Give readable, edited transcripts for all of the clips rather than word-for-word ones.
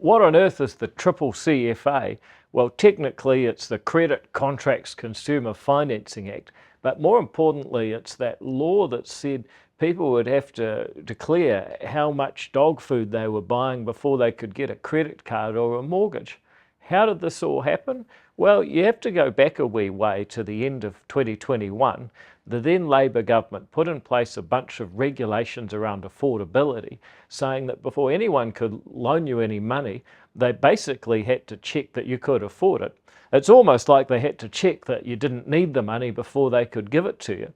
What on earth is the CCCFA? Well, technically it's the Credit Contracts Consumer Financing Act, but more importantly it's that law that said people would have to declare how much dog food they were buying before they could get a credit card or a mortgage. How did this all happen? Well, you have to go back a wee way to the end of 2021. The then Labor government put in place a bunch of regulations around affordability, saying that before anyone could loan you any money, they basically had to check that you could afford it. It's almost like they had to check that you didn't need the money before they could give it to you.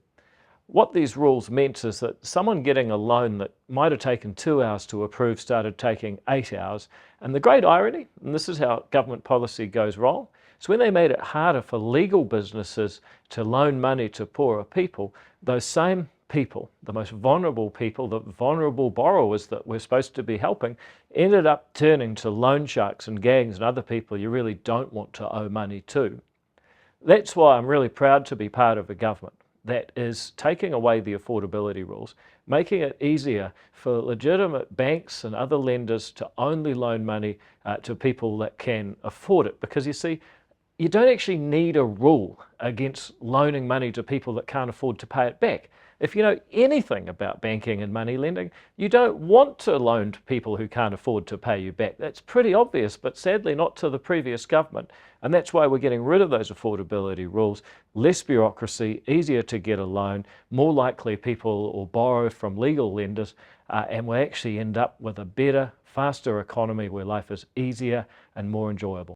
What these rules meant is that someone getting a loan that might have taken 2 hours to approve started taking 8 hours. And the great irony, and this is how government policy goes wrong, is when they made it harder for legal businesses to loan money to poorer people, those same people, the most vulnerable people, the vulnerable borrowers that we're supposed to be helping, ended up turning to loan sharks and gangs and other people you really don't want to owe money to. That's why I'm really proud to be part of a government that is taking away the affordability rules, making it easier for legitimate banks and other lenders to only loan money to people that can afford it. Because you see, you don't actually need a rule against loaning money to people that can't afford to pay it back. If you know anything about banking and money lending, you don't want to loan to people who can't afford to pay you back. That's pretty obvious, but sadly not to the previous government. And that's why we're getting rid of those affordability rules. Less bureaucracy, easier to get a loan, more likely people will borrow from legal lenders, and we actually end up with a better, faster economy where life is easier and more enjoyable.